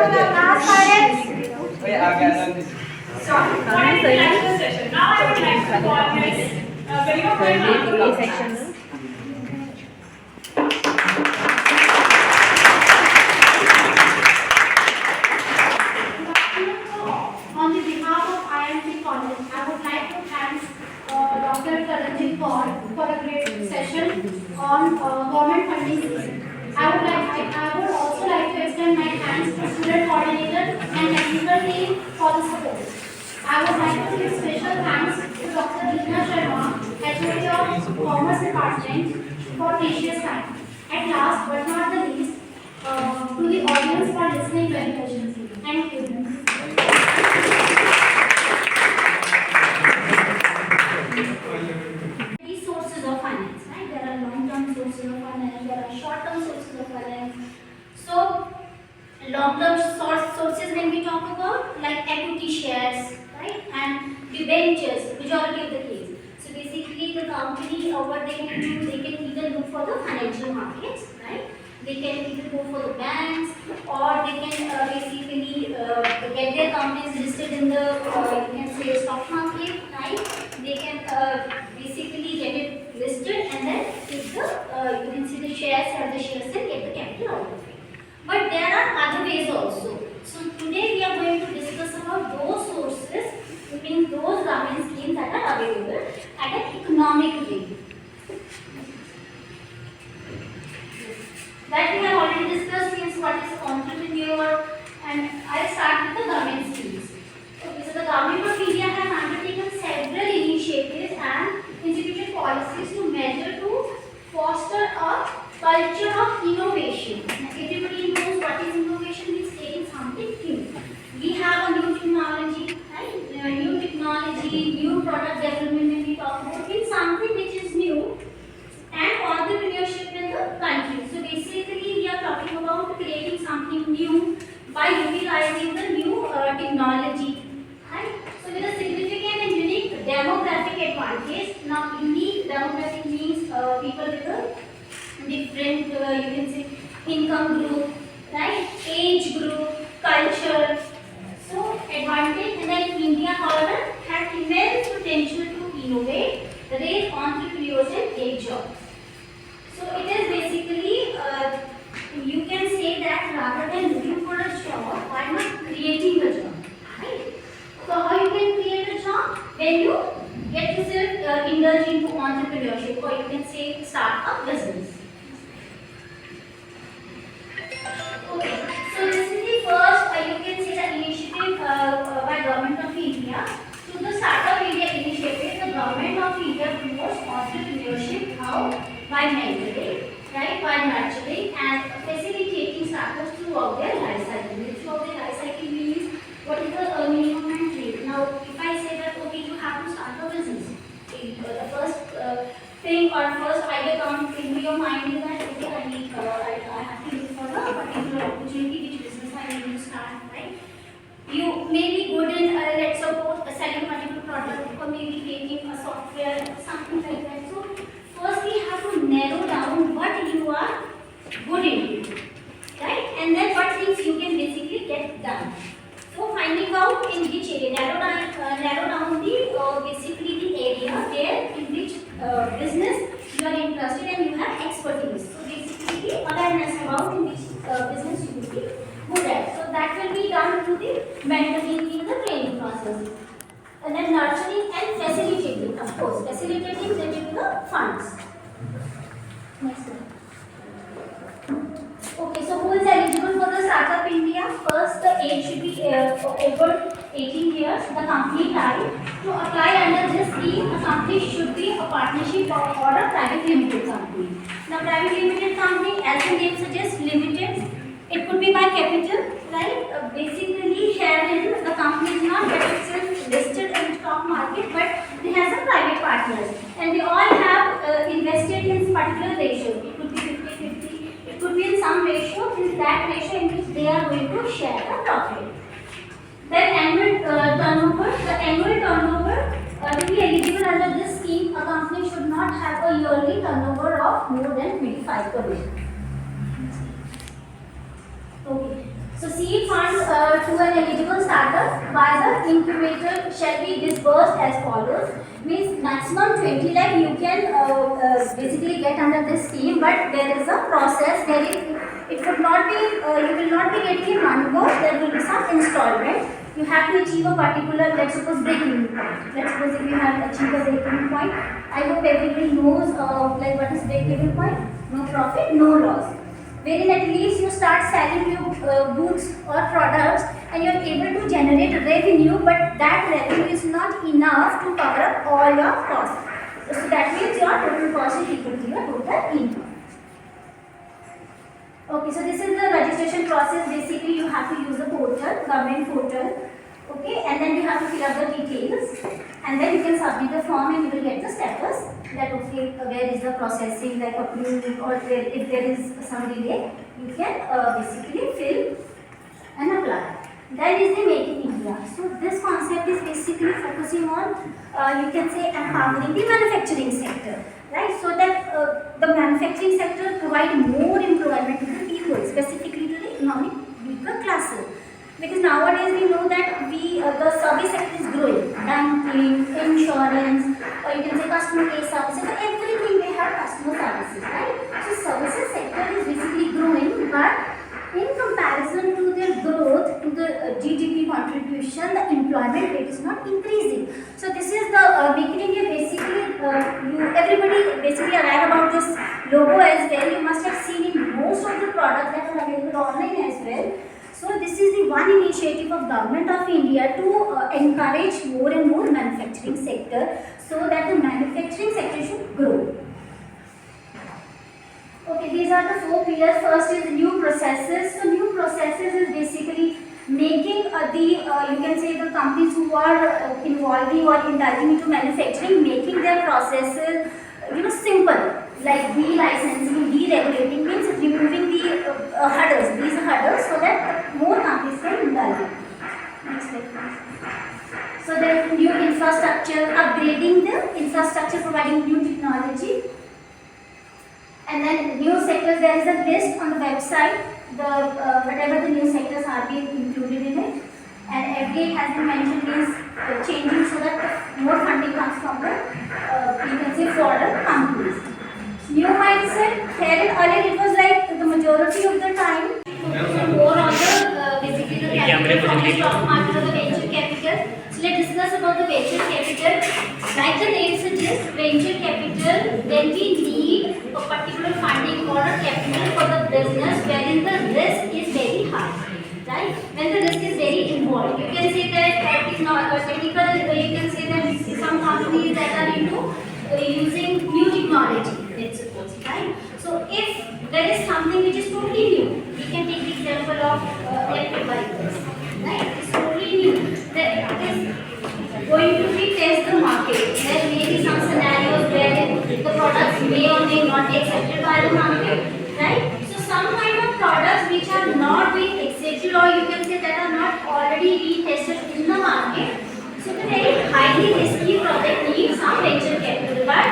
Sorry, what I would like to session. Now I would like to call this very much section. On the behalf of IIMT College, I would like to thank Dr. Karanjit Kaur for a great session on government funding scheme. I would also like to extend my thanks to student coordinator and technical team for the support. I would like to give special thanks to Dr. Neena Sharma, HOD of Commerce Department, for precious time. At last but not the least, to the audience for listening very patiently. Thank you. These sources of finance, right? There are long-term sources of finance, there are short-term sources of finance. So, long-term sources when we talk about, like equity shares, right? And debentures, majority of the case. So basically the company, what they can do, they can either look for the financial markets, right? They can either go for the banks, or they can basically get their companies listed in the, you can say, stock market, right? They can basically get it listed and then take the, you can see the shares or the shares and get the capital out of it. But there are other ways also. So today we are going to discuss about those sources, meaning those government schemes that are available at an economic way. That we have already discussed means what is entrepreneur, and I'll start with the government schemes. Okay, so the government of India has undertaken several initiatives and instituted policies to measure to foster a culture of innovation. Everybody knows what is innovation, means taking something new. We have a new technology, right? New technology, new product development when we talk about it, something which is new, and entrepreneurship in the country. So basically we are talking about creating something new by utilizing the new technology, right? So with a significant and unique demographic advantage. Now unique demographic means people with a different, you can say, income group, right? Age group, culture. So advantage, and then India, however, has immense potential to innovate, raise entrepreneurs and create jobs. So it is basically, you can say that rather than looking for a job, why not creating a job, right? So how you can create a job? When you get yourself indulge into entrepreneurship, or you can say start a business. Okay, so this is the first, you can say, the initiative by Government of India. So the Startup India initiative, the Government of India promotes entrepreneurship. How? By mentoring, right? By nurturing and facilitating startups throughout their life cycle. Throughout their life cycle means what is the minimum entry. Now, if I say that okay, you have to start a business, the first thing or first idea comes into your mind is that okay, I have to look for a particular opportunity, which business I need to start, right? You may be good in let's suppose selling a particular product, or maybe creating a software, something like that. So first we have to narrow down what you are good in, right? And then what things you can basically get done. So finding out in which area, narrow down the basically the area where in which business you are interested and you have expertise. So basically the awareness about in which business you will be good at. So that will be done through the mentoring in the training process. And then nurturing and facilitating, of course, facilitating related to the funds. Next one. Okay, so who is eligible for the Startup India? First, the age should be over 18 years. The company type. To apply under this scheme, a company should be a partnership or a private limited company. Now, private limited company, as the name suggests, limited. It could be by capital, right? Basically, herein the company is not get itself listed in the stock market, but they have some private partners, and they all have invested in particular ratio. It could be 50-50. It could be in some ratio. In that ratio, in which they are going to share the profit. Then annual turnover. The annual turnover to be eligible under this scheme, a company should not have a yearly turnover of more than 25 crores. Okay. So seed funds to an eligible startup by the incubator shall be disbursed as follows. Means maximum 20 lakh you can basically get under this scheme, but there is a process. There is, it would not be, you will not be getting in one go. There will be some installment. You have to achieve a particular, let's suppose, break-even point. Let's suppose if you have achieved a break-even point, I hope everybody knows like what is break-even point. No profit, no loss. Wherein at least you start selling your goods or products and you are able to generate revenue, but that revenue is not enough to cover up all your costs. So that means your total cost is equal to your total income. Okay, so this is the registration process. Basically, you have to use the portal, government portal. Okay, and then you have to fill up the details, and then you can submit the form and you will get the status that okay, where is the processing, like approved, or where, if there is some delay, you can basically fill and apply. That is the Make in India. So this concept is basically focusing on, you can say, empowering the manufacturing sector, right? So that the manufacturing sector provide more employment to the people, specifically to the economic weaker classes. Because nowadays we know that the service sector is growing, banking, insurance, or you can say customer care services, so everything they have customer services, right? So services sector is basically growing, but in comparison to their growth, to the GDP contribution, the employment rate is not increasing. So this is the Make in India. Basically, everybody basically aware about this logo as well. You must have seen in most of the products that are available online as well. So this is the one initiative of Government of India to encourage more and more manufacturing sector, so that the manufacturing sector should grow. Okay, these are the 4 pillars. First is new processes. So new processes is basically making you can say the companies who are involving or indulging into manufacturing, making their processes simple. Like de-licensing, deregulating means removing the hurdles, these hurdles, so that more companies can indulge. Next slide, please. So then new infrastructure, upgrading the infrastructure, providing new technology. And then new sectors, there is a list on the website, whatever the new sectors are being included in it. And every has been mentioned is changing so that more funding comes from the, you can say, foreign companies. New mindset, here earlier it was like the majority of the time more on the basically the capital from the stock market or the venture capital. So let's discuss about the venture capital. Like the name suggests, venture capital, then we need a particular funding or a capital for the business wherein the risk is very high. Right? When the risk is very involved, you can say that it is not technical. You can say that some companies that are into using new technology, let's suppose, right? So if there is something which is totally new, we can take the example of electric vehicles, right? It's totally new. That is going to be test the market. There may be some scenarios where the products may or may not be accepted by the market, right? So some kind of products which are not being accepted, or you can say that are not already being tested in the market. So the very highly risky project needs some venture capital. But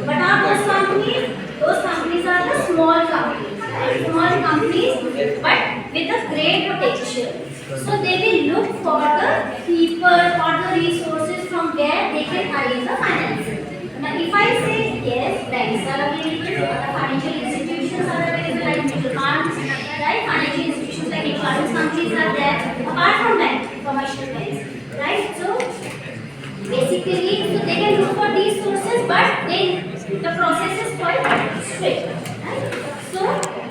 what are those companies? Those companies are the small companies. Right? Small companies, but with a great potential. So they will look for the people or the resources from where they can arrange the financing. Now if I say yes, banks are available, the financial institutions are available like mutual funds, right? Financial institutions like insurance companies are there. Apart from that, commercial banks. Right, so basically, so they can look for these sources, but then the process is quite strict. Right? So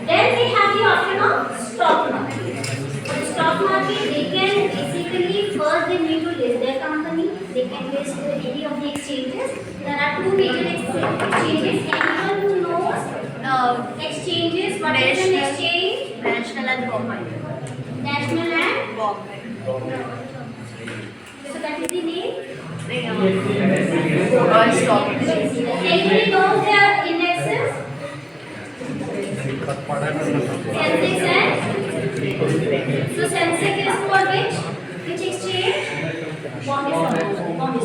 then we have the option of stock market. For the stock market, they can basically first they need to list their company. They can list any of the exchanges. There are 2 major exchanges. Anyone who knows exchanges? What is an exchange? National and Bombay. National and Bombay. So that is the name? Stock exchange. Anybody knows their indexes? Sensex and? So Sensex is for which exchange? Bombay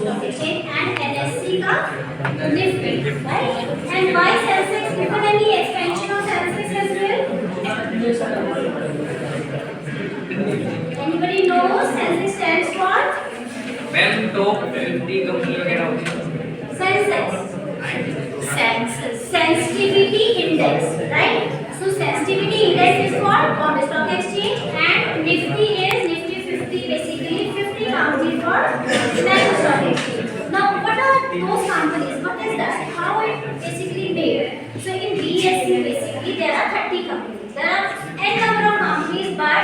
Stock Exchange, and NSE ka Nifty, right? And why Sensex? Given any expansion of Sensex as well? Anybody know Sensex stands for ma'am top 50 company वगैरह होती है sensitivity index, right? So sensitivity index is for on the stock exchange, and Nifty is Nifty 50, basically 50 companies for National Stock Exchange. Now what are those companies? What is that? How it basically made? So in BSE basically there are 30 companies. There are n number of companies, but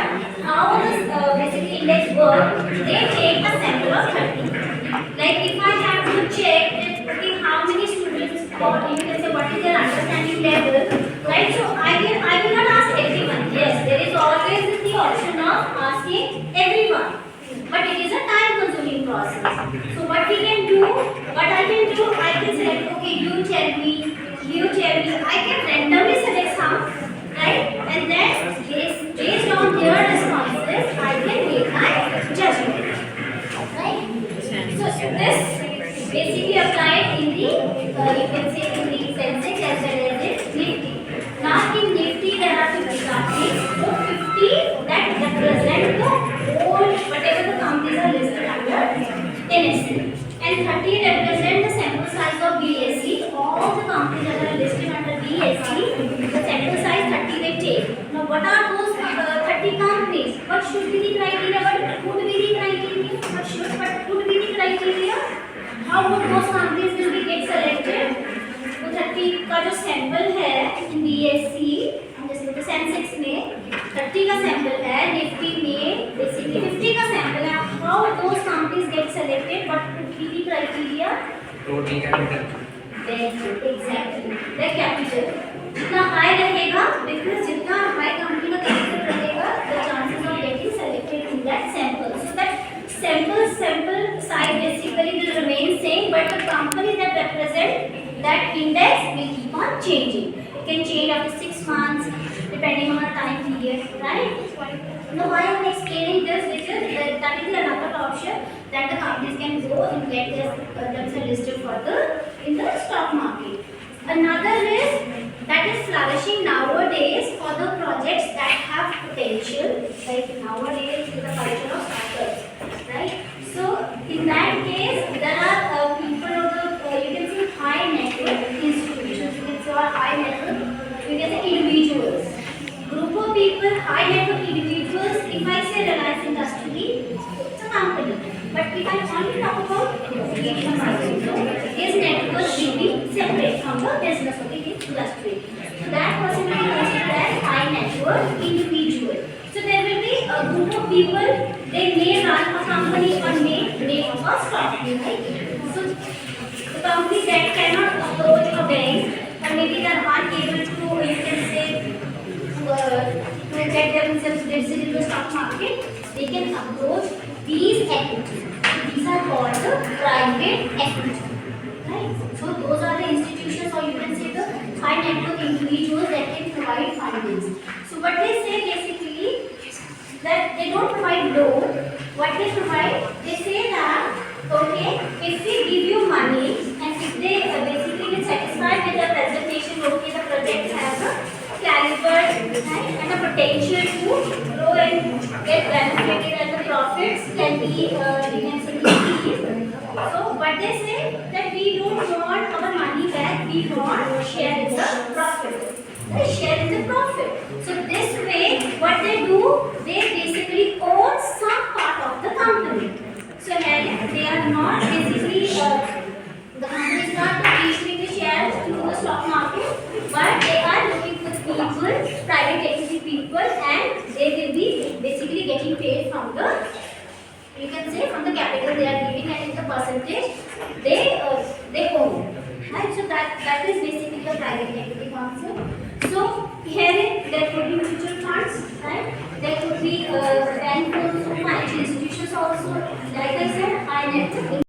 how this basically index work? They take a sample of 30. Like if I have to check that okay, how many students or you can say what is their understanding level, right? So I will not ask everyone. Yes, there is always the option of asking everyone, but it is a time consuming process. So what we can do, what I can do, I can select okay, you tell me, I can randomly select some, right? And then based on their responses, I can make my judgment. Right? So this basically applied in the you can say in the Sensex as well as in Nifty. Now in Nifty there are 50 companies. So 50 that represent the whole whatever the companies are listed under NSE, and 30 represent the sample size of BSE. All the companies that are listed under BSE, the sample size 30 they take. Now what are those 30 companies? What should be the criteria? What would be the criteria? What would be the criteria? How would those companies will be get selected? तो 30 का जो sample है BSE जैसे तो Sensex में 30 का sample है, Nifty में बेसिकली 50 का सैंपल है. How those companies get selected? What would be the criteria? Total capital Exactly. The capital जितना हाई रहेगा, because जितना हाई कंपनी का कैपिटल रहेगा, the chances of getting selected in that sample. So that sample size basically will remain same, but the companies that represent that index will keep on changing. It can change after 6 months depending on the time period, right? Now why I am explaining this because that is another option that the companies can go and get themselves listed further in the stock market. Another is that is flourishing nowadays for the projects that have potential. Like nowadays is the culture of startups, right? So in that case, there are people of the you can say high net worth institutions. You can say or high net worth. You can say individuals. Group of people, high net worth individuals. If I say Reliance Industry, it's a company. But if I only talk about his net worth will be separate from the business of the industry. So that person will be considered as high net worth individual. So there will be a group of people. They may run a company or may make a stock. Right? So the companies that cannot approach a bank or maybe they are unable to, you can say, to get themselves listed in the stock market, they can approach these equities. These are called the private equity. Right? So those are the institutions or you can say the high net worth individuals that can provide fundings. So what they say basically that they don't provide loan. What they provide, they say that okay, if we give you money and if they basically get satisfied with the presentation, okay, the project has a caliber right, and a potential to grow and get benefited and the profits can be you can say increased. So what they say that we don't want our money back, we want share in the profit. They share in the profit. So this way, what they do, they basically own some part of the company. So they are not basically the company is not issuing the shares to the stock market, but they are looking for people, private equity people, and they will be basically getting paid from the you can say from the capital they are giving and in the percentage they own. Right? So that is basically the private equity concept.